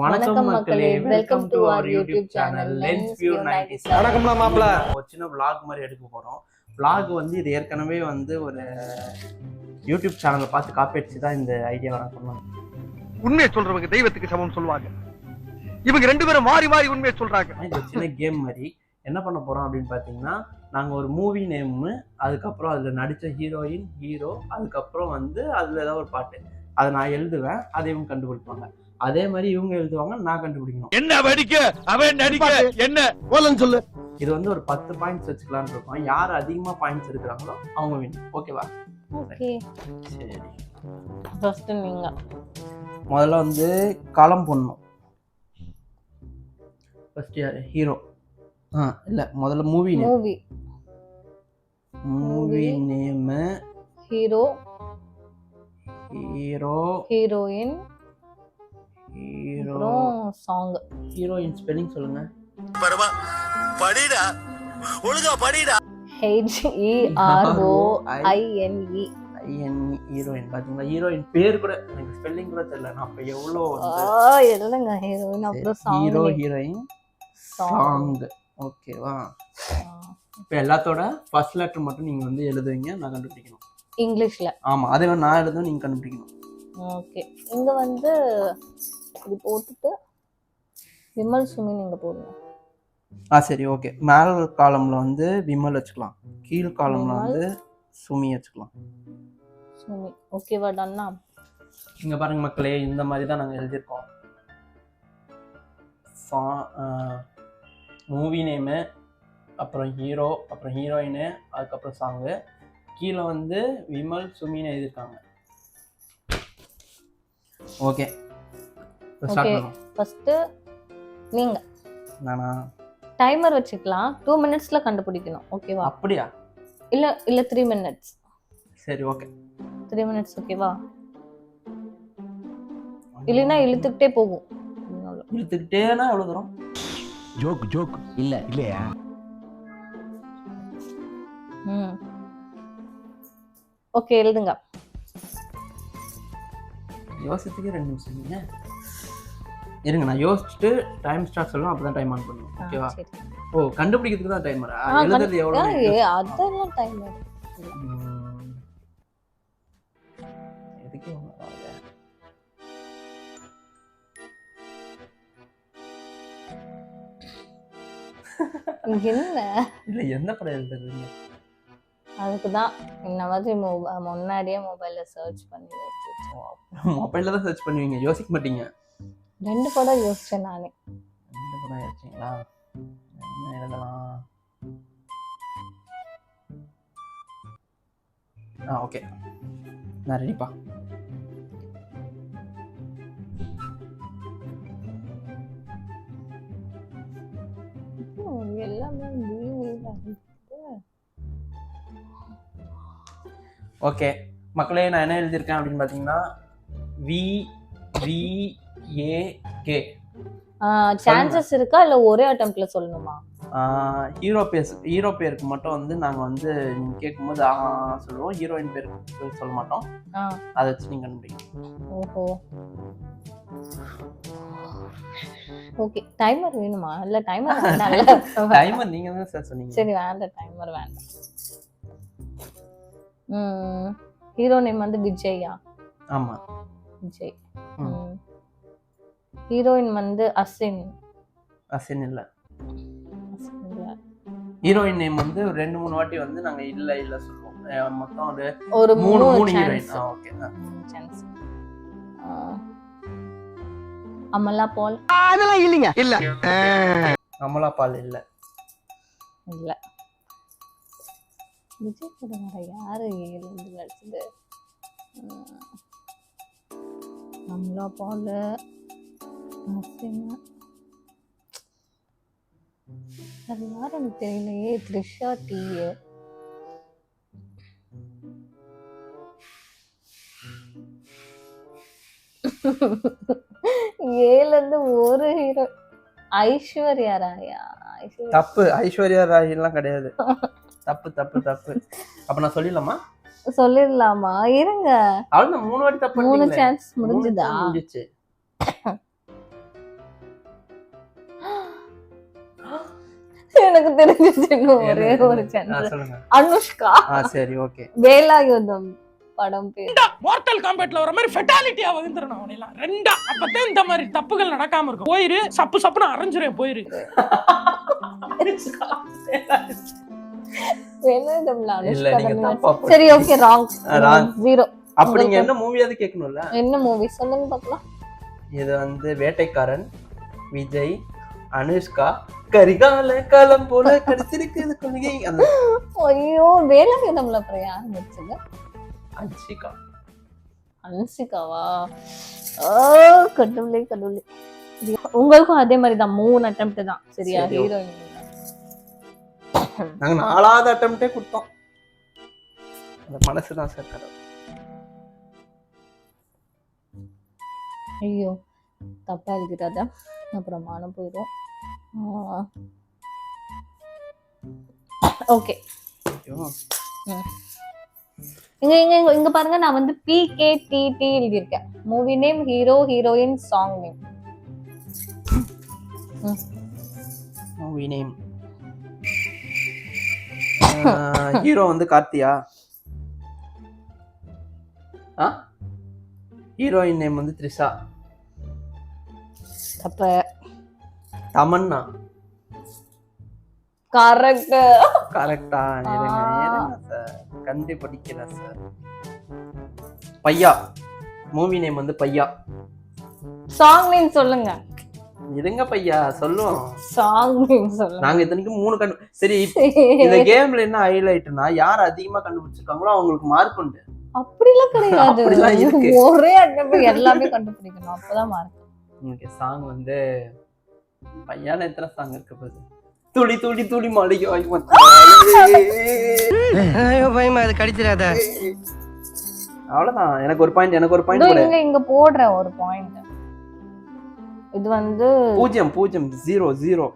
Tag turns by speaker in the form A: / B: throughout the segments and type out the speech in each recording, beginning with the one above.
A: வணக்கம் மக்களே, welcome to our YouTube channel lens view 97.
B: வணக்கம்லாம் மாப்ள.
A: ஒரு சின்ன vlog மாதிரி எடுக்க போறோம். vlog வந்து இது ஏற்கனவே வந்து ஒரு யூடியூப் சேனலை பார்த்து காப்பி அடிச்சு தான் இந்த ஐடியா வர பண்ணோம்.
B: உண்மையை சொல்றவங்க தெய்வத்துக்கு சமம் சொல்லுவாங்க. இவங்க ரெண்டு பேரும் மாறி மாறி உண்மையை சொல்றாங்க.
A: இது ஒரு சின்ன கேம் மாதிரி என்ன பண்ண போறோம் அப்படின்னு பார்த்தீங்கன்னா, நாங்கள் ஒரு மூவி நேமு, அதுக்கப்புறம் அதில் நடித்த ஹீரோயின், ஹீரோ, அதுக்கப்புறம் வந்து அதில் ஏதாவது ஒரு பாட்டு, அதை நான் எழுதுவேன், அதை இவங்க கண்டுபிடிப்பாங்க. அதே மாதிரி இவங்க எழுதுவாங்க, நான் கண்டுபிடிக்கணும்.
B: என்ன வடிக்க அவன் நடிக்க என்ன போலன்னு சொல்லு.
A: இது வந்து ஒரு 10 பாயிண்ட்ஸ் வச்சுக்கலான்னு இருக்கோம். யார் அதிகமாக பாயிண்ட்ஸ் எடுக்கிறாங்களோ அவங்க வின். ஓகேவா?
C: ஓகே.
A: சரி,
C: ஃபர்ஸ்ட் நீங்க
A: முதல்ல வந்து களம் போடணும். ஃபர்ஸ்ட் யார்? ஹீரோ. இல்லை, முதல்ல movie name,
C: hero,
A: hero,
C: heroine,
A: hero,
C: song.
A: Heroine spelling சொல்லுங்க.
B: பரவா படிடா, ஒழுங்கா படிடா.
C: HEROINE.
A: ஹீரோயின். பாத்தீங்களா, ஹீரோயின் பேர் கூட எனக்கு ஸ்பெல்லிங் கூட தெரியல. நான் அப்ப எவ்வளோ
C: இல்லைங்க, ஹீரோயின் அப்புறம் சாங்.
A: Hero, heroine, song. ஓகேவா? இப்போ எல்லாத்தோட ஃபர்ஸ்ட் லெட்டர் மட்டும் நீங்க வந்து எழுதுவீங்க, நான் கண்டுபிடிக்கணும்.
C: இங்கிலீஷ்ல?
A: ஆமா, அதே மாதிரி நான் எழுதும், நீங்க கண்டுபிடிக்கணும்.
C: ஓகே. இங்க வந்து இது போட்டுட்டு விமல் சுமி நீங்க போடுங்க.
A: சரி, ஓகே. மேல் காலம்ல வந்து விமல் வச்சுக்கலாம், கீழ் காலம்ல வந்து சுமி வச்சுக்கலாம்.
C: சுமி. ஓகேவா? டன்னா?
A: இங்க பாருங்க மக்களே, இந்த மாதிரி தான் நாங்க எழுதியிருக்கோம். மூவி நேமு, அப்புறம் ஹீரோ, அப்புறம் ஹீரோயின், அதுக்கப்புறம் சாங்கு, கீழே வந்து விமல் சுமின்னு எழுதியிருக்காங்க. ஓகே,
C: ஃபர்ஸ்ட் நீங்க.
A: நானா?
C: டைமர் வச்சுக்கலாம். 2 மினிட்ஸ்ல கண்டுபிடிக்கணும். ஓகேவா?
A: அப்படியா?
C: இல்ல 3 மினிட்ஸ்.
A: சரி, ஓகே.
C: 3 மினிட்ஸ். ஓகேவா? இல்லைன்னா இழுத்துக்கிட்டே போகும்.
A: இழுத்துக்கிட்டேனா எவ்வளவு தூரம்?
B: ஜோக் இல்லையா?
C: ஓகே, எழுதுங்க.
A: யோசிச்சுக்கே 2 நிமிஷம். நீங்க இருங்க, நான் யோசிச்சுட்டு டைம் ஸ்டார்ட் சொல்லணும், அப்பதான் டைம் ஆன் பண்ணுவோம். ஓகேவா? ஓ, கண்டுபிடிக்கிறதுக்கு தான் டைமரா? எழுதுறது எவ்வளவு?
C: அதெல்லாம் டைமர்.
A: எதுக்கு
C: என்ன
A: இல்ல, எந்த படம் எழுதுறீங்க?
C: அதுக்குதான் இந்த மாதிரி முன்னாடியே மொபைல்ல சர்ச் பண்ணி
A: மொபைல்ல தான் சர்ச் பண்ணுவீங்க, யோசிக்க மாட்டீங்க.
C: 2 படம் யோசிச்சேன் நானே.
A: 2 படம் யோசிச்சீங்களா? என்ன எழுதலாம்? ஓகே, நான் ரெடிப்பா.
C: எல்லாமே
A: ஓகே மக்களே, நான் என்ன எழுதியிருக்கேன் அப்படின்னு பார்த்தீங்கன்னா, VVAK.
C: சான்சஸ் இருக்கா இல்ல ஒரே அட்டெம்ப்ட்ல சொல்லணுமா?
A: ஹீரோ பேருக்கு மட்டும் வந்து நாங்க வந்து நீங்க கேட்கும்போது சொல்லுவோம், ஹீரோயின் பேருக்கு சொல்ல மாட்டோம். அதை வச்சு நீங்க கண்டுபிடிக்கணும்.
C: ஓஹோ, ஓகே. டைமர் வேணுமா? இல்ல டைமர் வேண்டாம்ல.
A: டைமர் நீங்க தான் சார் சொன்னீங்க.
C: சரி, வேண்டாம், டைமர் வேண்டாம். ஹீரோ நேம் வந்து விஜயா?
A: ஆமா,
C: விஜய். ஹீரோயின் வந்து அசின்
A: இல்ல. ஹீரோயின் நேம் வந்து 2-3 வாட்டி வந்து நாங்க இல்ல சொல்லுவோம். மொத்தம் ஒரு 3 ஹீரோயின். ஓகே.
C: அமலா பால்?
B: அதெல்லாம் இல்லைங்க. இல்ல
A: அமலா பால் இல்ல.
C: விஜய் கூட வேற யாரு எழுந்து நடிச்சது? அமலா பால், அது யாரும் எனக்கு தெரியலையே. த்ரிஷா டி. ஏல இருந்து ஒரு ஹீரோ. ஐஸ்வர்யா ராயா?
A: தப்பு, ஐஸ்வர்யா ராய் எல்லாம் கிடையாது. தப்பு. அப்ப நான் சொல்லிடலாமா?
C: சொல்லிடலாமா? இருங்க,
A: அவ்வளவு 3 வாட்டி தப்பு.
C: 3 சான்ஸ் முடிஞ்சுதா?
A: முடிஞ்சிச்சு.
C: எனக்கு தெரிஞ்சிச்சு இன்னும் ஒரே ஒரு
A: ஆ,
C: சேனல்.
A: சொல்லுங்க.
C: அனுஷ்கா
A: சரி ஓகே.
C: வேலாயுதம் படம் பேர்.
D: மார்டல் காம்பேட்ல வர மாதிரி ஃபெட்டாலிட்டியா வந்துறணும் அவனெல்லாம் ரெண்டா. அப்பதான் இந்த மாதிரி தப்புகள் நடக்காம இருக்கும். போயிரு சப்பு சப்புன்னு அரைஞ்சிரேன் போயிரு.
C: வேலாயுதம்ல
A: இல்ல,
C: அனுஷ்கா
A: நீங்க
C: தானே.
A: தப்பா போட்டீங்க.
C: சரி ஓகே ராங்.
A: Wrong.
C: 0.
A: அப்ப நீங்க என்ன மூவியாவது கேட்கணும்ல.
C: என்ன மூவி சொல்லுங்க பார்க்கலாம்.
A: இது வந்து வேட்டைக்காரன், விஜய், அனுஷ்கா, கரிகால காலம் போல கடிச்சிருக்குது கொள்கை. அந்த
C: ஐயோ வேலாயுதம்ல அப்புறம் யார் நடிச்சது?
A: அன்ஷிகா.
C: அன்சிகாவா? ஓ கடவுளே கடவுளே. உங்களுக்கும் அதே மாதிரி தான் 3 அட்டெம்ப்ட் தான் சரியா?
A: சரி,
C: ஹீரோயின்
A: நாங்க 4வது அட்டெம்ப்டே கொடுத்தோம். அந்த மனசுதான் சார் கடவுள்.
C: ஐயோ தப்பா எழுதிட்டாதா, அப்புறம் மானம் போயிடும். ஓகே
A: ஐயோ.
C: இங்க இங்க இங்க இங்க பாருங்க, நான் வந்து PKTT எழுதியிருக்கேன். Movie name, hero, heroine, song name.
A: Movie name hero வந்து கார்த்தியா. ஹீரோயின் நேம் வந்து த்ரிஷா.
C: அப்ப
A: தமன்னா.
C: கரெக்ட்.
A: கரெக்டா? சார் கண்டுபிடிக்கல சார். பையா. மூவி நேம் வந்து பையா.
C: சாங் நேம் சொல்லுங்க.
A: இருங்க பையா சொல்லுவோம்.
C: சாங் நேம் சொல்லுங்க.
A: நாங்க இத்தனைக்கும் 3 சரி. இந்த கேம்ல என்ன ஹைலைட்னா, யார் அதிகமா கண்டுபிடிச்சிருக்காங்களோ அவங்களுக்கு மார்க் உண்டு.
C: அப்படிலாம் கிடையாது.
A: அப்படிலாம் இருக்கு.
C: ஒரே அட்டெம்ப்ட் எல்லாமே கண்டுபிடிக்கணும், அப்பதான் மார்க்.
A: ஓகே. சாங் வந்து பையால எத்தனை சாங் இருக்கு பாரு. துளி துளி துளி மாளிகை வாங்கி
B: ஐயோ பயமா, அது கடிச்சிடாத.
A: அவ்வளவுதான். எனக்கு ஒரு பாயிண்ட் கூட.
C: இங்க போடுறேன் ஒரு பாயிண்ட். இது வந்து
A: 0 0 0 0.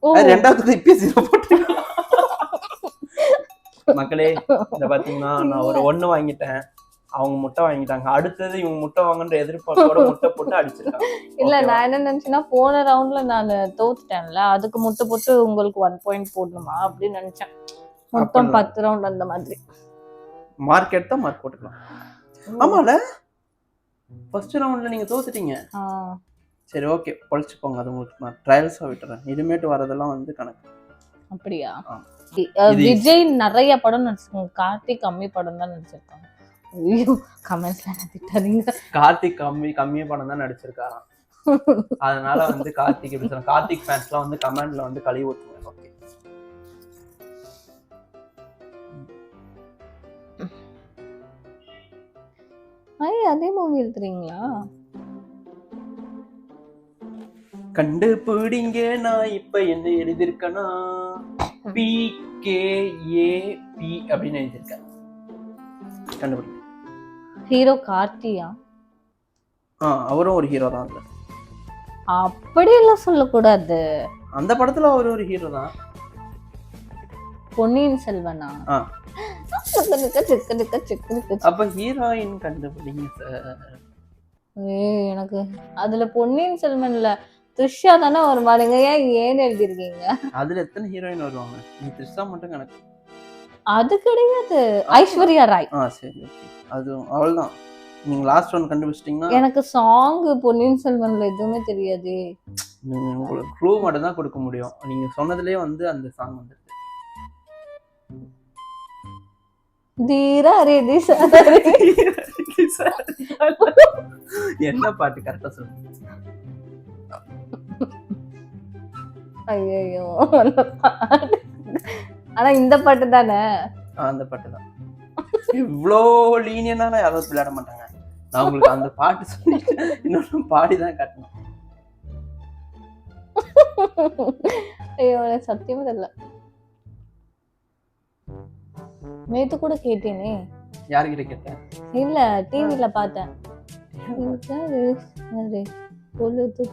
C: ஓ,
A: ரெண்டாவது இப்ப 0 போட்டு. மக்களே இந்த பாத்தீங்கன்னா நான் ஒரு 1 வாங்கிட்டேன், அவங்க முட்டை வாங்கிட்டாங்க. அடுத்தது இவங்க முட்டை வாங்கன்ற எதிர்பார்ப்போட முட்டை போட்டு அடிச்சிருக்காங்க.
C: இல்ல நான் என்ன நினைச்சேன்னா, போன ரவுண்ட்ல நான் தோத்துட்டேன்ல, அதுக்கு முட்டை போட்டு உங்களுக்கு 1 பாயிண்ட் போடணுமா அப்படின்னு நினைச்சேன். மொத்தம் 10 ரவுண்ட் அந்த மாதிரி.
A: மார்க் எடுத்தா மார்க் போட்டுக்கலாம். ஆமால ஃபர்ஸ்ட் ரவுண்ட்ல நீங்க தோத்துட்டீங்க. சரி ஓகே, பொழிச்சுக்கோங்க. அது உங்களுக்கு நான் ட்ரையல்ஸா விட்டுறேன். இனிமேட்டு வரதெல்லாம் வந்து கணக்கு.
C: அப்படியா?
A: இது-
C: விஜய் நிறைய படம் நடிச்சிருக்காங்க, கார்த்திக் கம்மி படம் தான் நடிச்சிருக்காங்க. ஐயோ கமெண்ட்ஸ்ல திட்டாதீங்க.
A: கார்த்திக் கம்மியா படம் தான் நடிச்சிருக்காராம். அதனால வந்து கார்த்திக் எப்படி சொல்ற, கார்த்திக் ஃபேன்ஸ்லாம் வந்து கமெண்ட்ல வந்து கழுவி ஊத்துங்க. ஓகே.
C: அதே மூவி எழுதுறீங்களா?
A: கண்டுபிடிங்க நான் இப்ப என்ன எழுதியிருக்கேன்னா PKAP அப்படின்னு எழுதியிருக்கேன். கண்டுபிடிங்க.
C: ஹீரோ கார்த்தியா?
A: அவரும் ஒரு ஹீரோ தான். அதுல
C: அப்படி எல்லாம் சொல்லக்கூடாது.
A: அந்த படத்துல அவர் ஒரு ஹீரோ தான்.
C: பொன்னியின் செல்வனா?
A: அப்ப ஹீரோயின் கண்டுபிடிங்க சார்.
C: எனக்கு அதுல பொன்னியின் செல்வன்ல த்ரிஷா தானே ஒரு பாருங்க. ஏன் எழுதிருக்கீங்க?
A: அதுல எத்தனை ஹீரோயின் வருவாங்க? நீ த்ரிஷா மட்டும் கணக்கு.
C: அது கிடையாது, ஐஸ்வர்யா ராய்.
A: சரி ஓகே. அது அவ்வளவுதான். நீங்க லாஸ்ட் ஒன் கண்டுபிடிச்சிட்டீங்கன்னா
C: எனக்கு சாங் பொன்னியின் செல்வன்ல எதுவுமே தெரியாது.
A: உங்களுக்கு க்ளூ மட்டும் தான் கொடுக்க முடியும். நீங்க சொன்னதுலயே வந்து அந்த சாங் வந்துருக்கு.
C: தீரா ரே திசா.
A: என்ன பாட்டு கரெக்டா சொல்லுங்க.
C: ஐயோ ஆனா இந்த பாட்டு தானே?
A: அந்த பாட்டு தான். இவ்வளோ லீனியனால யாரும் விளையாட மாட்டாங்க. நான் உங்களுக்கு அந்த பாட்டு சொல்லிட்டு இன்னொரு பாடிதான் காட்டணும்.
C: ஐயோ எனக்கு சத்தியமா தெரியல. நேத்து கூட கேட்டேனே.
A: யாருக்கிட்ட கேட்டேன்?
C: இல்ல டிவில பார்த்தேன். பொழுது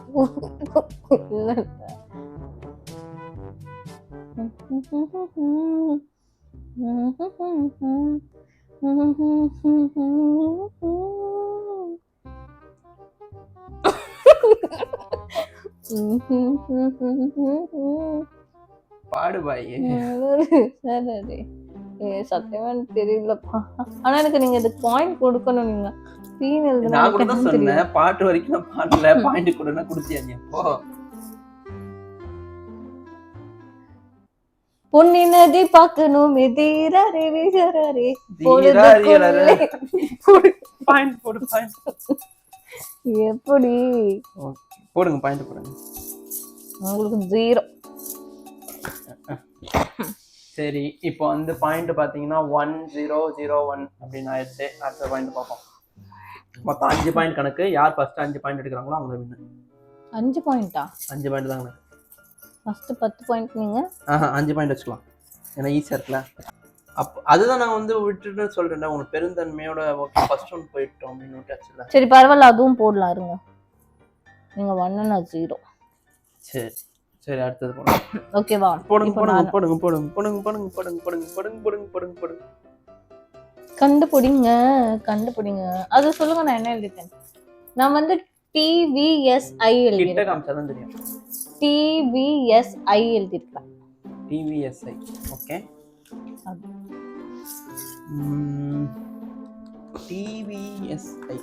A: பாடு பாய்.
C: சத்தியமா எனக்கு தெரியலப்பா. ஆனா எனக்கு நீங்க இதுக்கு பாயிண்ட் கொடுக்கணும். நீங்க சீன் எழுதுனா
A: நான் கூட
C: எனக்கு
A: தான்
C: என்ன தெரியும்.
A: சொன்னேன் பாட்டு வரைக்கும் நான் பாடல, பாயிண்ட் கொடுன்னா குடுத்தியா நீ அப்போ?
C: பொன்னி நதி பார்க்கணும் தீரரே வீசரே
A: தீராரியலரே. பாயிண்ட் போடு பாயிண்ட்.
C: எப்படி
A: போடுங்க பாயிண்ட் போடுங்க.
C: உங்களுக்கு 0.
A: சரி இப்போ வந்து பாயிண்ட் பாத்தீங்கன்னா 1001 அப்படின்னு ஆயிடுச்சு. அடுத்த பாயிண்ட் பார்ப்போம். மொத்தம் 5 பாயிண்ட் கணக்கு. யார் ஃபர்ஸ்ட் 5 பாயிண்ட் எடுக்கிறாங்களோ அவங்க வின்னு.
C: 5 பாயிண்டா?
A: 5 பாயிண்ட் தான் கணக்கு.
C: ஃபர்ஸ்ட் 10 பாயிண்ட் நீங்க.
A: 5 பாயிண்ட் வச்சுக்கலாம், ஏன்னா ஈஸியா இருக்குல்ல. அப்போ அதுதான் நான் வந்து விட்டுட்டு சொல்றேன், உங்களுக்கு பெருந்தன்மையோட ஓகே ஃபர்ஸ்ட் ஒன் போயிட்டோம் அப்படின்னு விட்டாச்சுல.
C: சரி பரவாயில்ல, அதுவும் போடலாம் இருங்க. நீங்க 1 நான் 0.
A: சரி சரி அடுத்தது போடுங்க.
C: ஓகேவா?
A: போடுங்க போடுங்க போடுங்க போடுங்க போடுங்க போடுங்க போடுங்க போடுங்க போடுங்க போடுங்க போடுங்க போடுங்க.
C: கண்டுபிடிங்க. அது சொல்லுங்க, நான் என்ன எழுதிட்டேன்? நான் வந்து TVSI
A: கிட்ட
C: எழுதிருக்கேன்.
A: காமிச்சாதான் தெரியும்.
C: TVSI எழுதிருக்கேன்.
A: TVSI okay. TVSI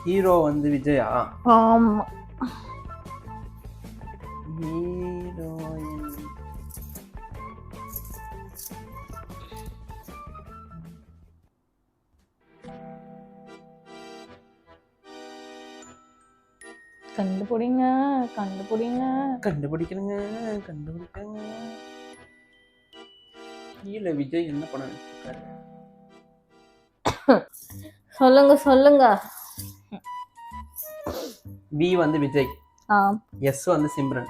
A: hero வந்து விஜயா?
C: ஆமா.
A: ஹீரோயின்
C: கண்டுபிடிங்க.
A: கண்டுபிடிக்கணுங்க. கீழே விஜய் என்ன பண்ண வச்சிருக்காரு?
C: சொல்லுங்க.
A: வி வந்து விஜய், எஸ் வந்து சிம்ரன்,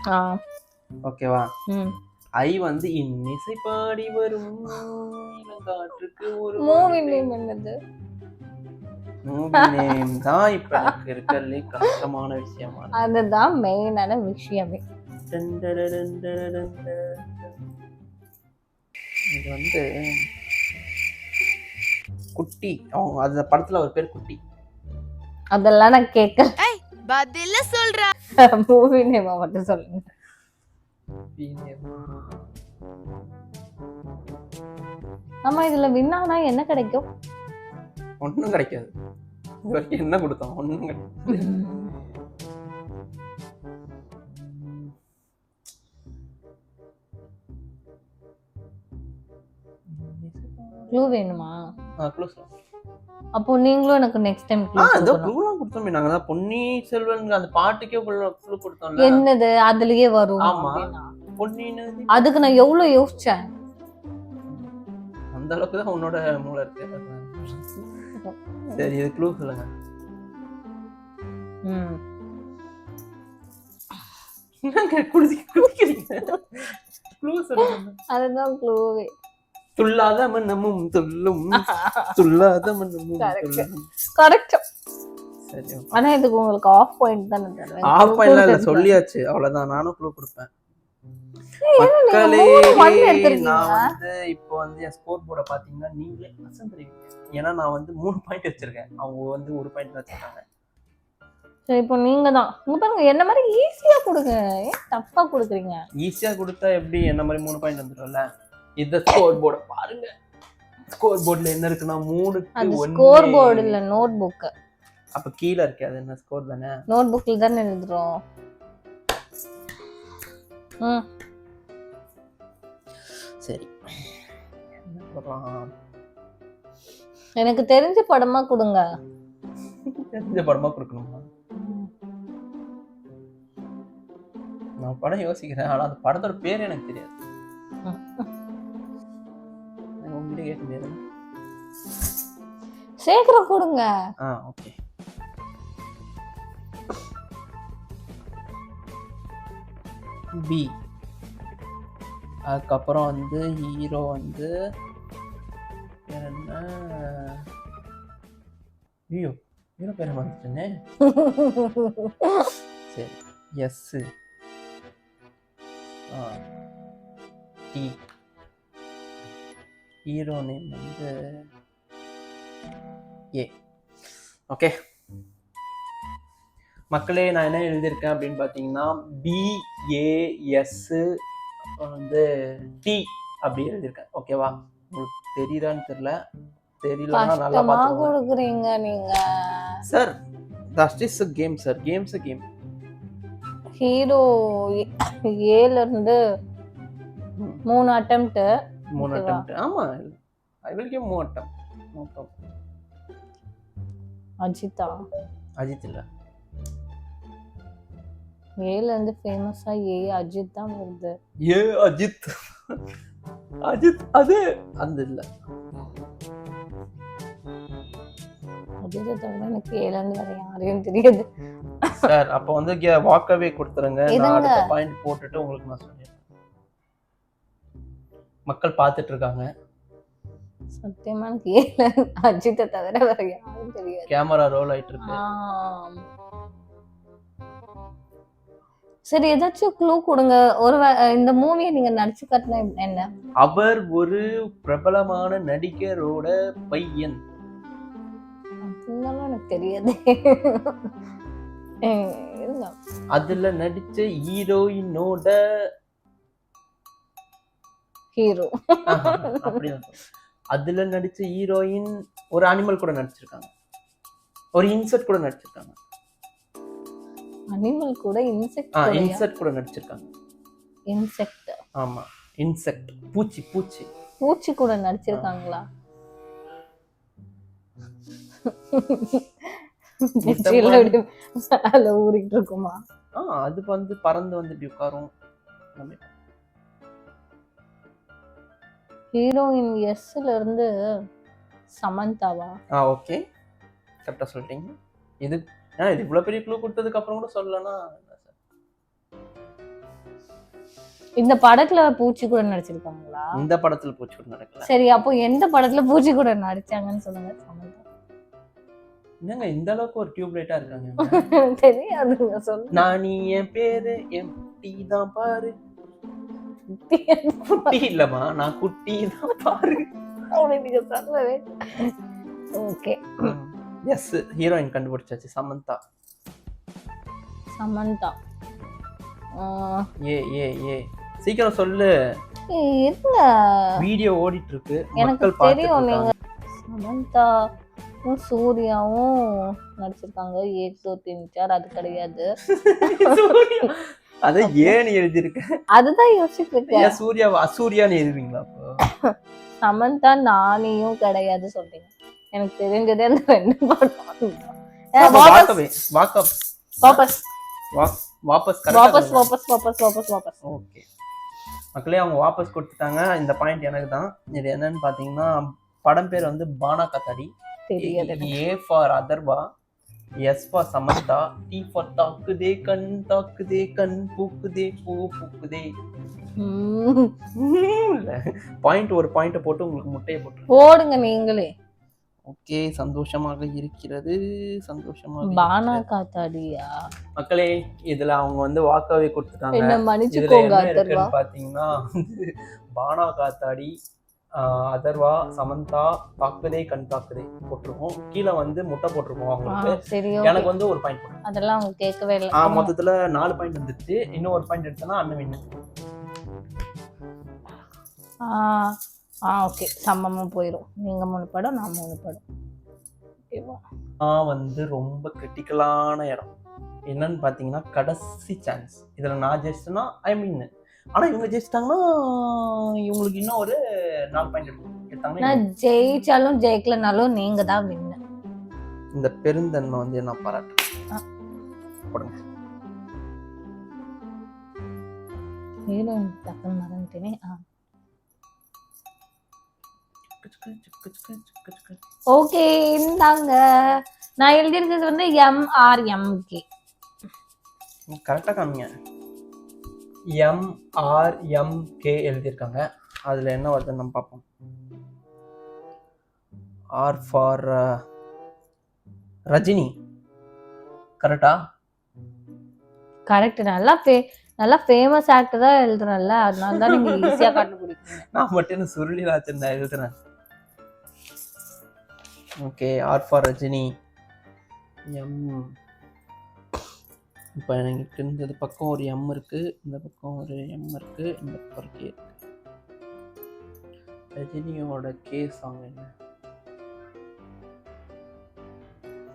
A: ஓகேவா? ஐ வந்து இன்னிசை பாடி வரும் இளங்காற்றுக்கு ஒரு
C: மூவி நேம் என்னது?
A: மூவி நேம் தான் இப்ப எனக்கு இருக்கறதுல கஷ்டமான விஷயமா.
C: அதுதான் மெயினான விஷயமே.
A: இது வந்து குட்டி, அவங்க அந்த படத்துல ஒரு பேர் குட்டி.
C: அதெல்லாம் நான் கேட்கல.
E: பதில சொல்றா.
C: மூவி நேம் மட்டும் சொல்லுங்க. ஆமா, இதுல வின்னானா என்ன கிடைக்கும்?
A: ஒண்ணும் கிடைக்காது. இது வரைக்கும் என்ன கொடுத்தோம்? ஒண்ணும் கிடைக்காது.
C: க்ளூ வேணுமா?
A: க்ளூஸ்.
C: அப்போ நீங்களும் எனக்கு நெக்ஸ்ட் டைம் க்ளூ
A: அதோ க்ளூலாம் கொடுத்தோமே நாங்க. தான் பொன்னி செல்வன் அந்த பாட்டுக்கே க்ளூ கொடுத்தோம்ல.
C: என்னது அதுலயே வரும்?
A: ஆமா, பொன்னி நதி.
C: அதுக்கு நான் எவ்வளவு யோசிச்சேன்.
A: அந்த அளவுக்கு தான் உன்னோட மூளை இருக்கு. சரி இது க்ளூ சொல்லுங்க. என்னங்க குடிக்கிறீங்க? க்ளூ சொல்லுங்க.
C: அதுதான் க்ளூவே.
A: துள்ளாத மனமும் துள்ளும், துள்ளாத மனமும் துள்ளும்.
C: கரெக்ட்.
A: சரி,
C: ஆனா இதுக்கு உங்களுக்கு ஆஃப் பாயிண்ட் தான் தருவேன்.
A: ஆஃப் பாயிண்ட் இல்ல, சொல்லியாச்சு அவ்வளவுதான். நானும் க்ளூ கொடுப்பேன். மக்களே, நான் வந்து இப்போ வந்து என் ஸ்கோர் போர்டை பாத்தீங்கன்னா நீங்களே அசந்துறீங்க. ஏன்னா நான் வந்து 3 பாயிண்ட் வச்சிருக்கேன், அவங்க வந்து 1 பாயிண்ட் வச்சிருக்காங்க.
C: சரி இப்போ நீங்க தான் உங்க பாருங்க, என்ன மாதிரி ஈஸியா கொடுங்க. ஏன் டஃப்பா கொடுக்குறீங்க?
A: ஈஸியா கொடுத்தா எப்படி என்ன மாதிரி 3 பாயிண்ட் வந்துடும்ல. இந்த ஸ்கோர் போர்டை பாருங்க. ஸ்கோர் போர்டுல என்ன இருக்குன்னா 3க்கு 1.
C: அது ஸ்கோர் போர்டு இல்ல, நோட் புக்.
A: அப்ப கீழ இருக்கு, அது என்ன ஸ்கோர் தானே?
C: நோட் புக்ல தான் எழுதுறோம்.
A: சரி, என்ன போடலாம்?
C: எனக்கு தெரிஞ்ச படமா கொடுங்க.
A: தெரிஞ்ச படமா கொடுக்கணுமா? நான் படம் யோசிக்கிறேன், ஆனா அந்த படத்தோட பேர் எனக்கு தெரியாது. உங்ககிட்ட கேட்க முடியாது.
C: சீக்கிரம் கொடுங்க.
A: ஓகே. பி. அதுக்கப்புறம் வந்து ஹீரோ வந்து என்ன? ஐயோ, ஹீரோ பேரை வந்துட்டேனே. சரி, எஸ். டி. ஹீரோ நேம் வந்து ஏ. ஓகே, மக்களே நான் என்ன எழுதியிருக்கேன் அப்படின்னு பார்த்தீங்கன்னா BAS வந்து T அப்படி எழுதியிருக்கேன். ஓகேவா? உங்களுக்கு தெரியுதான்னு தெரியலன்னா நல்லா
C: கஷ்டமா
A: பார்த்துக்கோங்க
C: கொடுக்குறீங்க நீங்க.
A: Sir. That is a game sir. Games a game.
C: Hero ஏல இருந்து 3 அட்டெம்ப்ட்.
A: 3 attempt. ஆமா, I will give 3 attempt. No problem.
C: அஜித்தா
A: அஜித் இல்ல.
C: ஏல இருந்து ஃபேமஸா அஜித் தான் வருது.
A: அஜித் அஜித் அது அந்த இல்ல.
C: அஜித்தை தவிர எனக்கு ஏல இருந்து வேற யாரையும் தெரியாது
A: சார். அப்ப வந்து வாக்கவே கொடுத்துருங்க. நான்
C: இருங்க.
A: அடுத்த பாயிண்ட் போட்டுட்டு உங்களுக்கு நான் சொல்றேன். மக்கள் பார்த்துட்டு இருக்காங்க.
C: சத்தியமா எனக்கு ஏல அஜித்தை தவிர வேற யாரும் தெரியாது.
A: கேமரா ரோல் ஆயிட்டு இருக்கு.
C: சரி, ஏதாச்சும் க்ளூ கொடுங்க. ஒரு இந்த மூவியை நீங்க நடிச்சு காட்டினா என்ன?
A: அவர் ஒரு பிரபலமான நடிகரோட பையன்.
C: அதெல்லாம் எனக்கு தெரியாது. இருங்க.
A: அதுல நடிச்ச ஹீரோயினோட
C: ஹீரோ.
A: அப்படிதான். அதுல நடிச்ச ஹீரோயின் ஒரு அனிமல் கூட நடிச்சிருக்காங்க. ஒரு இன்செக்ட் கூட நடிச்சிருக்காங்க.
C: அனிமல் கூட இன்செக்ட்
A: இன்செக்ட் கூட நடிச்சிருக்காங்க.
C: இன்செக்ட்.
A: ஆமா, இன்செக்ட். பூச்சி பூச்சி
C: பூச்சி கூட நடிச்சிருக்காங்களா? ஊறிட்டு இருக்குமா?
A: அது வந்து பறந்து வந்து இப்படி உட்காரும்.
C: ஹீரோயின் எஸ்ல இருந்து சமந்தாவா?
A: ஓகே, கரெக்டா சொல்லிட்டீங்க. இது இவ்வளவு பெரிய க்ளூ கொடுத்ததுக்கு அப்புறம் கூட சொல்லலன்னா
C: இந்த படத்துல பூச்சி கூட நடிச்சிருக்காங்களா?
A: இந்த படத்துல பூச்சி கூட நடக்கல.
C: சரி, அப்போ எந்த படத்துல பூச்சி கூட நடிச்சாங்கன்னு சொல்லுங்க. சமந்தா.
A: என்னங்க இந்த அளவுக்கு ஒரு டியூப்லைட்டா இருக்காங்க?
C: தெரியாதுங்க, சொல்லுங்க.
A: நான் என் பேரு எம்டி தான் பாரு. குட்டி இல்லம்மா, நான் குட்டி தான் பாரு.
C: நீங்க சொல்லவே. ஓகே,
A: எஸ், ஹீரோயின் கண்டுபிடிச்சாச்சு. சமந்தா.
C: சமந்தா.
A: ஏ சீக்கிரம் சொல்லு.
C: இருங்க,
A: வீடியோ ஓடிட்டு இருக்கு.
C: எனக்கு தெரியும். நீங்க சமந்தாவும் சூர்யாவும் நடிச்சிருக்காங்க. ஏக் தோ தீன் சார். அது கிடையாது.
A: அத ஏன்னு எழுதிருக்கேன்.
C: அதுதான் யோசிச்சுட்டு இருக்கேன்.
A: சூர்யாவை அசூர்யான்னு எழுதுவீங்களா? அப்போ
C: சமந்தா நானியும் கிடையாது சொல்றீங்க. எனக்கு தெரிஞ்சதே அந்த 2 படம்.
A: ஓகே மக்களே, அவங்க வாபஸ் கொடுத்துட்டாங்க. இந்த பாயிண்ட் எனக்கு தான். இது என்னன்னு பாத்தீங்கன்னா, படம் பேர் வந்து Baana Kaathadi. A for Atharva, S for Samantha, T for தாக்குதே கண் தாக்குதே கண் பூக்குதே பூ பூக்குதே. பாயிண்ட் ஒரு பாயிண்ட போட்டு உங்களுக்கு முட்டையை
C: போடுங்க நீங்களே.
A: ஓகே, சந்தோஷமாக இருக்கிறது. சந்தோஷமாக.
C: பானா காத்தாடியா?
A: மக்களே, இதுல அவங்க வந்து வாக்காவே கொடுத்துட்டாங்க.
C: என்ன மன்னிச்சுக்கோங்க அதர்வா.
A: பாத்தீங்கன்னா பானா காத்தாடி, அதர்வா, சமந்தா, தாக்குதே கண் தாக்குதே போட்டிருக்கோம். கீழே வந்து முட்டை போட்டிருக்கோம் அவங்களுக்கு.
C: சரி,
A: எனக்கு வந்து ஒரு பாயிண்ட் போடும்.
C: அதெல்லாம் அவங்க கேட்கவே இல்லை.
A: மொத்தத்துல 4 பாயிண்ட் வந்துச்சு. இன்னும் ஒரு பாயிண்ட் எடுத்தனா அண்ணன் வின்னு.
C: ஓகே, சமமா போயிடும். நீங்க 3 படம், நான் 3 படம். ஓகேவா?
A: வந்து ரொம்ப கிரிட்டிக்கலான இடம் என்னன்னு பாத்தீங்கன்னா, கடைசி சான்ஸ். இதுல நான் ஜெயிச்சிட்டேன்னா ஐ மீன். ஆனா இவங்க ஜெயிச்சிட்டாங்கன்னா இவங்களுக்கு இன்னும் ஒரு 4 பாயிண்ட் எடுத்தாங்கன்னா,
C: நான் ஜெயிச்சாலும் ஜெயிக்கலனாலும் நீங்க தான் வின்னு.
A: இந்த பெருந்தன்மை வந்து என்ன பாராட்டுறேன். போடுங்க.
C: ஹீரோயின் டக்குன்னு மறந்துட்டேனே. ஓகே, இந்தாங்க. நான் எழுதியிருக்கிறது வந்து MRMK.
A: கரெக்டா காமிங்க. MRMK எழுதியிருக்காங்க. அதுல என்ன வருதுன்னு நம்ம பார்ப்போம். R for Rajini. கரெக்டா?
C: கரெக்ட். நல்லா ஃபேமஸ் ஆக்டரா எழுதுறேன்ல, அதனால தான் நீங்க ஈஸியா கண்டுபிடிக்கிறீங்க.
A: நான் மட்டும் சுருளி ராஜன் தான் எழுதுறேன். Okay, R for Rajini. இப்போ எனக்கு இந்த பக்கம் ஒரு எம் இருக்கு, இந்த பக்கம் ஒரு எம் இருக்கு, இந்த பக்கம் ஒரு கே இருக்கு. ரஜினியோட கே சாங் என்ன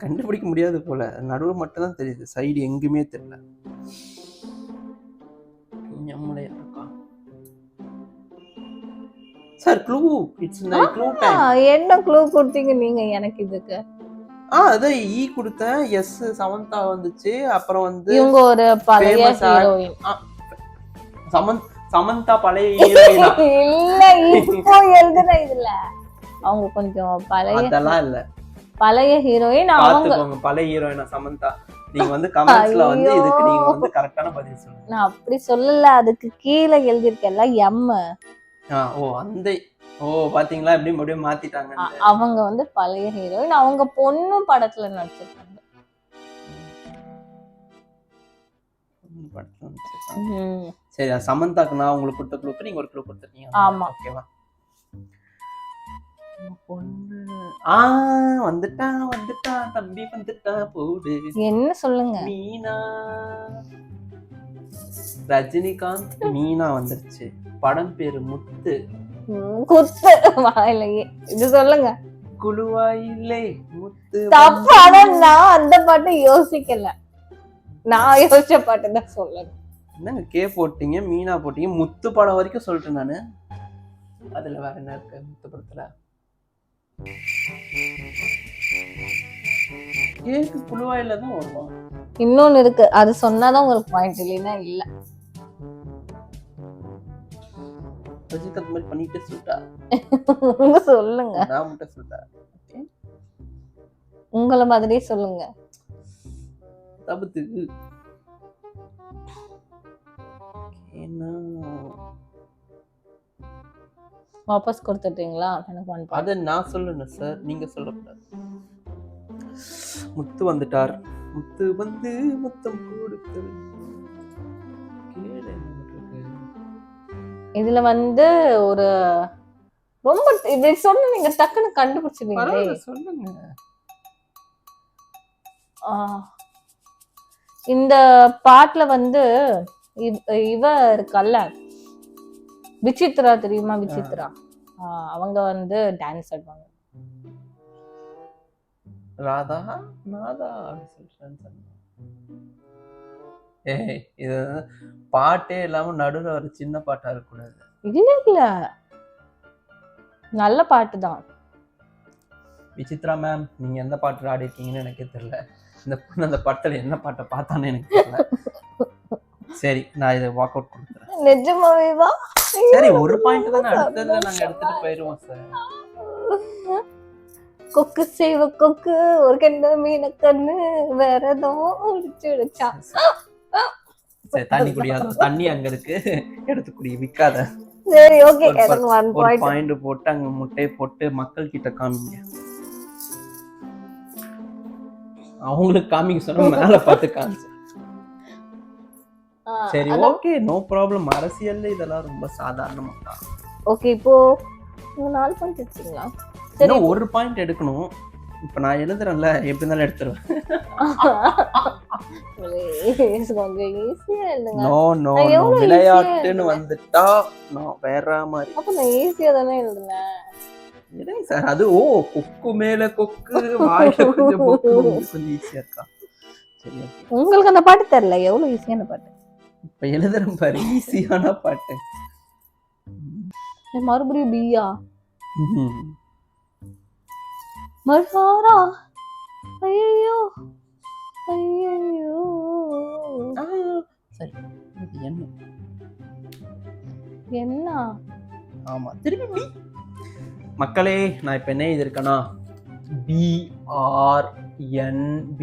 A: கண்டுபிடிக்க முடியாது போல, நடுவில் மட்டும்தான் தெரியுது, சைடு எங்குமே தெரியல. எம்ல இருக்கா sir? Clue, it's clue time.
C: என்ன க்ளூ கொடுத்தீங்க நீங்க எனக்கு இதுக்கு?
A: அதான் ஈ கொடுத்தேன், எஸ் சமந்தா வந்துச்சு. அப்புறம் வந்து
C: இவங்க ஒரு பழைய
A: famous
C: ஹீரோயின்.
A: சமந்தா பழைய ஹீரோயினா?
C: இல்ல, இப்போ எழுதுன இதுல அவங்க கொஞ்சம்
A: அதெல்லாம் இல்ல,
C: பழைய ஹீரோயின். அவங்க
A: பாத்துக்கோங்க, பழைய ஹீரோயினா சமந்தா. நீங்க வந்து கமெண்ட்ஸ்ல வந்து இதுக்கு நீங்க வந்து கரெக்டான பதில் சொல்லுங்க.
C: நான் அப்படி சொல்லல, அதுக்கு கீழே எழுதிருக்கல எம்.
A: ஓ அந்த பாத்தீங்களா எப்படி அப்படியே மாத்திட்டாங்க.
C: அவங்க வந்து பழைய ஹீரோயின், அவங்க பொண்ணு படத்துல நடிச்சிருக்காங்க.
A: சரி, சமந்தாக்கு நான் உங்களுக்கு கொடுத்த க்ளூக்கு நீங்க ஒரு க்ளூ கொடுத்துருக்கீங்க.
C: ஆமா,
A: ஓகேவா? பொண்ணு வந்துட்டா தம்பி வந்துட்டா போடு.
C: என்ன சொல்லுங்க?
A: மீனா, ரஜினிகாந்த் மீனா வந்துருச்சு. படம் பேரு முத்து.
C: குத்து வாயிலையே. இது சொல்லுங்க.
A: குழுவாயிலே முத்து.
C: தப்பு. ஆனா நான் அந்த பாட்டு யோசிக்கல, நான் யோசிச்ச பாட்டு தான் சொல்லணும்.
A: என்னங்க கே போட்டீங்க, மீனா போட்டீங்க, முத்து படம் வரைக்கும் சொல்லிட்டேன் நானு. அதுல வேற என்ன இருக்கு முத்து படத்துல? கேக்கு குழுவாயில தான் வருவான்.
C: இன்னொன்னு இருக்கு, அது சொன்னாதான் உங்களுக்கு பாயிண்ட், இல்லைன்னா இல்ல.
A: ரஜினிகாந்த் மாதிரி பண்ணிட்டு சொல்லிட்டா.
C: சொல்லுங்க.
A: நான் மட்டும் சொல்லிட்டேன்.
C: உங்கள மாதிரியே சொல்லுங்க.
A: தபத்துக்கு என்ன
C: வாபஸ் கொடுத்துட்டீங்களா? எனக்கு ஒன்
A: அத நான் சொல்லணும் சார், நீங்க சொல்லக்கூடாது. முத்து வந்துட்டார். முத்து வந்து முத்தம் கொடுத்து.
C: இதுல வந்து ஒரு ரொம்ப இது சொன்ன நீங்க டக்குன்னு கண்டுபிடிச்சிருவீங்களே.
A: சொல்லுங்க.
C: இந்த பாட்டுல வந்து இவ இருக்கல்ல, விசித்ரா தெரியுமா? விசித்ரா அவங்க வந்து டான்ஸ் ஆடுவாங்க.
A: ராதா நாதா அப்படி சொல்றேன். இது பாட்டே இல்லாம நடுவில் ஒரு சின்ன பாட்டா இருக்கக்கூடாது.
C: இல்ல, நல்ல பாட்டு தான்.
A: விசித்ரா மேம், நீங்க எந்த பாட்டு ஆடி இருக்கீங்கன்னு எனக்கே தெரியல. இந்த பொண்ணு அந்த படத்துல என்ன பாட்டை பார்த்தானே எனக்கு தெரியல. சரி, நான் இதை வாக் அவுட் கொடுத்துறேன்.
C: நிஜமாவேவா?
A: சரி, ஒரு பாயிண்ட் தானே, அடுத்ததுல நாங்க எடுத்துட்டு போயிருவோம் சார்.
C: கொக்கு செய்வ கொக்கு ஒரு கண்ணு மீன கண்ணு வேற ஏதோ முடிச்சுடுச்சா.
A: சரி, தண்ணி குடியாத, தண்ணி அங்க இருக்கு, எடுத்து குடி, விக்காத.
C: சரி, ஓகே.
A: ஒரு பாயிண்ட் போட்டு அங்க முட்டையை போட்டு மக்கள் கிட்ட காமிங்க. அவங்களுக்கு காமிக்க சொன்ன மேல பார்த்து காமிச்சு. சரி, ஓகே, நோ ப்ராப்ளம். அரசியல்ல இதெல்லாம் ரொம்ப சாதாரணமா தான்.
C: ஓகே, இப்போ 4 பாயிண்ட் எடுத்தீங்களா?
A: சரி, ஒரு பாயிண்ட் எடுக்கணும். இப்ப நான் எழுதுறேன்ல, எப்படி இருந்தாலும் எடுத்துருவேன்.
C: கொஞ்சம் ஈஸியா எழுதுங்க.
A: நோ நோ நோ, விளையாட்டுன்னு வந்துட்டா நான் வேற மாதிரி.
C: அப்ப நான் ஈஸியா தானே எழுதுனேன்.
A: இல்லைங்க சார், அது கொக்கு மேல கொக்கு வாயில கொஞ்சம் கொக்கு, கொஞ்சம் ஈஸியா இருக்கா? சரி,
C: உங்களுக்கு அந்த பாட்டு தெரியல, எவ்வளவு ஈஸியான பாட்டு.
A: இப்ப எழுதுறேன் பாரு, ஈஸியான பாட்டு.
C: மறுபடியும் பியா மர்ஹாரா. ஐயோ ஐயோ.
A: சரி, இது என்ன?
C: என்ன?
A: ஆமா, திரும்பி பி. மக்களே, நான் இப்ப என்ன எழுதிருக்கேன்னா BRNB.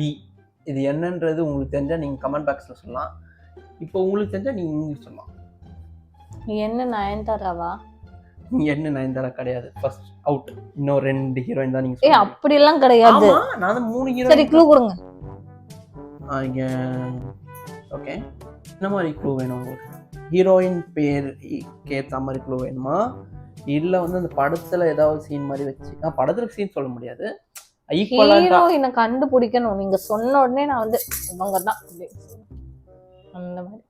A: இது என்னன்றது உங்களுக்கு தெரிஞ்சா நீங்க கமெண்ட் பாக்ஸ்ல சொல்லலாம். இப்போ உங்களுக்கு தெரிஞ்சா நீங்க இங்கிலீஷ் சொல்லலாம்.
C: என்ன நயன்தாராவா?
A: என்ன நயன்தாரா கிடையாது, ஃபர்ஸ்ட் அவுட். இன்னும் 2 ஹீரோயின் தான் நீங்க.
C: அப்படி எல்லாம் கிடையாது.
A: நான் 3 ஹீரோயின்.
C: சரி, க்ளூ கொடுங்க.
A: ஓகே, என்ன மாதிரி க்ளூ வேணும் உங்களுக்கு? ஹீரோயின் பேர் கேட்ட மாதிரி க்ளூ வேணுமா, இல்ல வந்து அந்த படத்துல ஏதாவது சீன் மாதிரி வச்சு? படத்துல சீன் சொல்ல முடியாது, ஈக்குவலா
C: ஹீரோயினை கண்டுபிடிக்கணும். நீங்க சொன்ன உடனே நான் வந்து இவங்க தான். அந்த மாதிரி.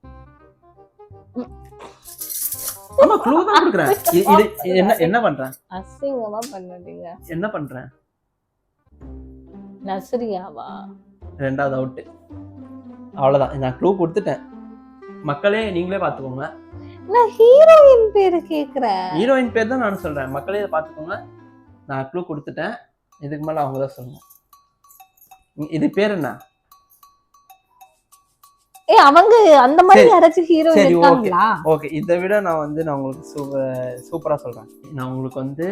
A: ஆமா க்ளூ தான் கொடுக்குறேன். இது என்ன பண்றேன்?
C: அசிங்கமா பண்ணாதீங்க.
A: என்ன பண்றேன்?
C: நஸ்ரியாவா?
A: ரெண்டாவது அவுட். அவ்வளவுதான், நான் க்ளூ கொடுத்துட்டேன். மக்களே நீங்களே பாத்துக்கோங்க.
C: நான் ஹீரோயின் பேரு கேக்குறேன்.
A: ஹீரோயின் பேர் தான் நான் சொல்றேன். மக்களே இதை பாத்துக்கோங்க. நான் க்ளூ கொடுத்துட்டேன். இதுக்கு மேல அவங்க தான் சொல்லணும். இது பேர் என்ன?
C: அவங்க அந்த மாதிரி யாராச்சும் ஹீரோயின் இருக்காங்களா?
A: ஓகே, இதை விட நான் உங்களுக்கு சூப்பரா சொல்றேன். நான் உங்களுக்கு வந்து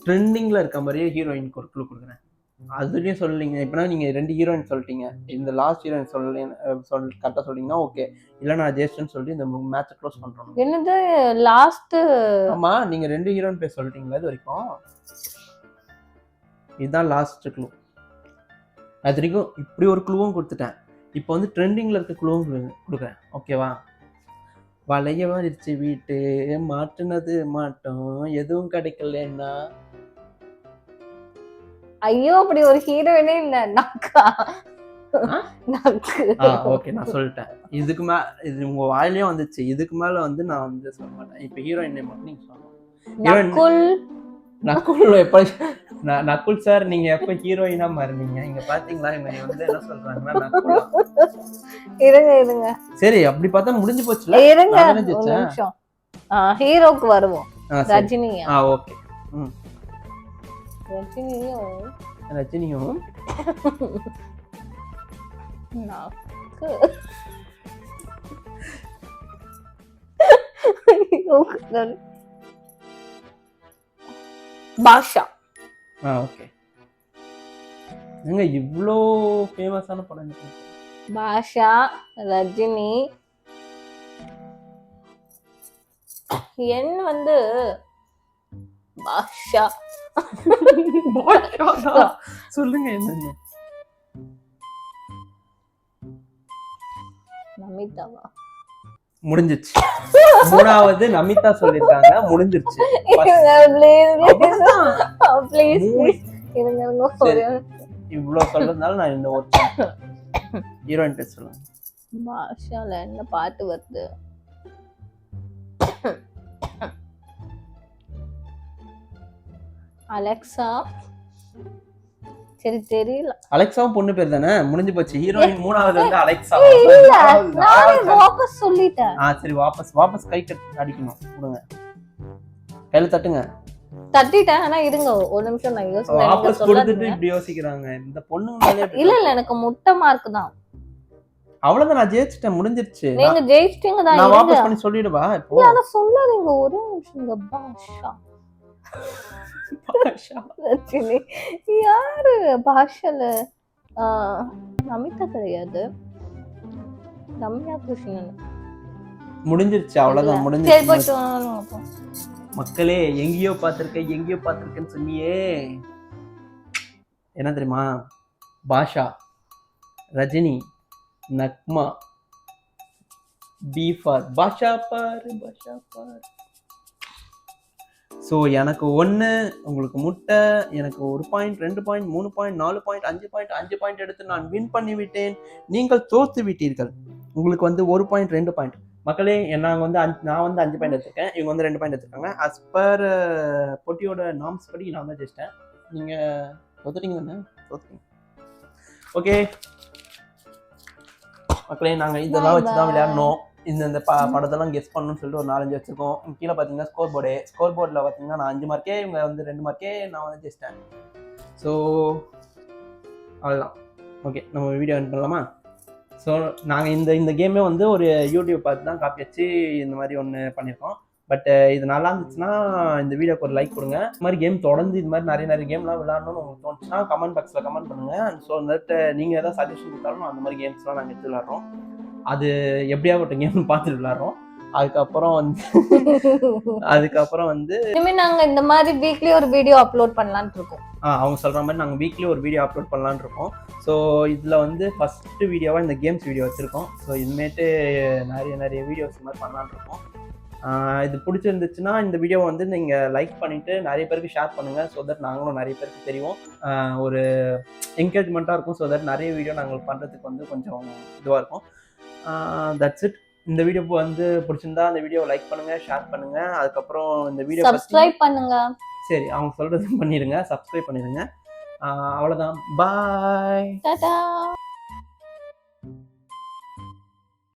A: ட்ரெண்டிங்ல இருக்க மாதிரியே ஹீரோயினுக்கு ஒரு க்ளூ கொடுக்குறேன். அதுலயும் சொல்லீங்க. இப்பனா நீங்க 2 ஹீரோயின் சொல்லிட்டீங்க. இந்த லாஸ்ட் ஹீரோயின் கரெக்டா சொல்றீங்கன்னா ஓகே, இல்ல நான் ஜெஸ்ட்னு சொல்லி இந்த மேட்ச் க்ளோஸ் பண்றோம்.
C: என்னது லாஸ்ட்?
A: ஆமா, நீங்க 2 ஹீரோயின் பேர் சொல்லிட்டீங்களா இது வரைக்கும்? இதுதான் லாஸ்ட் க்ளூ. அது வரைக்கும் இப்படி ஒரு க்ளூவும் கொடுத்துட்டேன். இப்போ வந்து ட்ரெண்டிங்ல இருக்க க்ளூவும் கொடுக்குறேன். ஓகேவா? வளைய வந்துருச்சு வீட்டு மாட்டுனது மாட்டோம் எதுவும் கிடைக்கலன்னா.
C: ஐயோ, அப்படி ஒரு ஹீரோயினே இல்ல. நக்கா
A: ஓகே, நான் சொல்லிட்டேன். இதுக்கு மேல இது உங்க வாயிலயே வந்துச்சு. இதுக்கு மேல வந்து நான் வந்து சொல்ல மாட்டேன். இப்போ ஹீரோயின் நேம் மட்டும் நீங்க சொல்லணும். நக்குல் எப்ப நக்குல் சார், நீங்க எப்ப ஹீரோயினா மாறினீங்க? இங்க பாத்தீங்களா இவங்க வந்து என்ன சொல்றாங்கன்னா நக்குல்.
C: இருங்க
A: சரி, அப்படி பார்த்தா முடிஞ்சு போச்சுல.
C: இருங்க ஒரு நிமிஷம். ஹீரோக்கு வருவோம். ரஜினியா?
A: ஓகே.
C: ரஜினியும் பாஷா.
A: ஓகே. நீங்க இவ்ளோ ஃபேமஸான படம்.
C: பாஷா, ரஜினி, என் வந்து பாஷா.
A: சொல்லுங்க என்னன்னு.
C: நமிதாவா?
A: முடிஞ்சிச்சு. மூணாவது நமிதா சொல்லிருக்காங்க. முடிஞ்சிருச்சு. இவ்வளவு சொல்றதுனால நான் இந்த ஒரு ஹீரோயின் பேர் சொல்லுங்க.
C: பாஷால என்ன பாட்டு வருது? அலெக்சா. சரி, தெரியல.
A: அலெக்சாவும் பொண்ணு பேர் தானே? முடிஞ்சு போச்சு. ஹீரோயின் மூணாவது வந்து அலெக்சா.
C: இல்ல, நானே வாபஸ் சொல்லிட்டேன்.
A: சரி, வாபஸ் கை அடிக்கணும். கொடுங்க, கையில தட்டுங்க.
C: தட்டிட்டேன். ஆனா இருங்க ஒரு நிமிஷம், நான் யோசிக்கிறேன்.
A: வாபஸ் கொடுத்துட்டு இப்படி யோசிக்கிறாங்க இந்த பொண்ணுங்க.
C: இல்ல எனக்கு முட்டை மார்க் தான்.
A: அவ்வளவுதான், நான் ஜெயிச்சிட்டேன். முடிஞ்சிருச்சு.
C: நீங்க ஜெயிச்சிட்டீங்க தான்.
A: நான் வாபஸ் பண்ணி சொல்லிடுவா இப்போ.
C: அத சொல்லாதீங்க, ஒரே நிமிஷம். பாஷா ரஜினி யாரு? பாஷால நமிதா கிடையாது, ரம்யா கிருஷ்ணன்.
A: முடிஞ்சிருச்சு, அவ்வளவுதான். முடிஞ்சிருச்சு. மக்களே, எங்கேயோ பார்த்திருக்கேன்னு சொன்னியே. என்ன தெரியுமா? பாஷா, ரஜினி, நக்மா, பி ஃபார் பாஷா பார். ஸோ எனக்கு 1, உங்களுக்கு முட்டை. எனக்கு 1 point, 2 point, 3 point, 4 point, 5 point எடுத்து நான் வின் பண்ணி விட்டேன். நீங்கள் தோத்து விட்டீர்கள். உங்களுக்கு வந்து 1 பாயிண்ட், 2 பாயிண்ட். மக்களே, நான் வந்து 5 பாயிண்ட் எடுத்திருக்கேன். இவங்க வந்து 2 பாயிண்ட் எடுத்திருக்காங்க. அஸ் பர் போட்டியோட நார்ம்ஸ் படி நான் தான் ஜெயிச்சிட்டேன். நீங்கள் தோத்துட்டீங்க தானே? தோத்துட்டீங்க. ஓகே மக்களே, நாங்கள் இதெல்லாம் வச்சு தான் விளையாடணும். இந்த படத்தெல்லாம் கெஸ் பண்ணணும்னு சொல்லிட்டு ஒரு 4-5 வச்சிருக்கோம். கீழே பார்த்தீங்கன்னா ஸ்கோர் போர்டில் பார்த்தீங்கன்னா நான் 5 மார்க்கே, இவங்க வந்து 2 மார்க்கே, நான் வந்து ஜெயிச்சிட்டேன். ஸோ அவ்வளோதான். ஓகே, நம்ம வீடியோ எண்ட் பண்ணலாமா? ஸோ நாங்கள் இந்த கேமே வந்து ஒரு யூடியூப் பார்த்து தான் காப்பி வச்சு இந்த மாதிரி ஒன்று பண்ணியிருக்கோம். பட் இது நல்லா இருந்துச்சுன்னா இந்த வீடியோக்கு ஒரு லைக் கொடுங்க. இந்த மாதிரி கேம் தொடர்ந்து இது மாதிரி நிறைய கேம்லாம் விளையாடணும்னு உங்களுக்கு தோணுச்சுன்னா கமெண்ட் பாக்ஸில் கமெண்ட் பண்ணுங்கள். ஸோ வந்துட்டு நீங்கள் ஏதாவது சஜஷன் கொடுத்தாலும் அந்த மாதிரி கேம்ஸ்லாம் நாங்கள் எடுத்து விளையாடுறோம். அது எப்படியாப்பட்ட கேம்னு பார்த்துட்டு விளையாடுறோம். அதுக்கப்புறம் வந்து
C: இனிமேல் நாங்கள் இந்த மாதிரி வீக்லி ஒரு வீடியோ அப்லோட் பண்ணலான்னு இருக்கோம்.
A: அவங்க சொல்கிற மாதிரி நாங்கள் வீக்லி ஒரு வீடியோ அப்லோட் பண்ணலான்னு இருக்கோம். ஸோ இதில் வந்து ஃபஸ்ட்டு வீடியோவாக இந்த கேம்ஸ் வீடியோ வச்சுருக்கோம். ஸோ இதுமேட்டு நிறைய வீடியோஸ் மாதிரி பண்ணலான்னு இருக்கோம். இது பிடிச்சிருந்துச்சுன்னா இந்த வீடியோவை வந்து நீங்கள் லைக் பண்ணிவிட்டு நிறைய பேருக்கு ஷேர் பண்ணுங்கள். ஸோ தட் நாங்களும் நிறைய பேருக்கு தெரியும், ஒரு என்கரேஜ்மெண்ட்டாக இருக்கும். ஸோ தட் நிறைய வீடியோ நாங்கள் பண்ணுறதுக்கு வந்து கொஞ்சம் இதுவாக இருக்கும். That's it. இந்த வீடியோ வந்து பிடிச்சிருந்தா அந்த வீடியோவை லைக் பண்ணுங்கள், ஷேர் பண்ணுங்கள். அதுக்கப்புறம் இந்த வீடியோ
C: சப்ஸ்கிரைப் பண்ணுங்க.
A: சரி, அவங்க சொல்கிறது பண்ணிடுங்க, சப்ஸ்கிரைப் பண்ணிடுங்க. அவ்வளோதான். பாய்.
C: டாடா.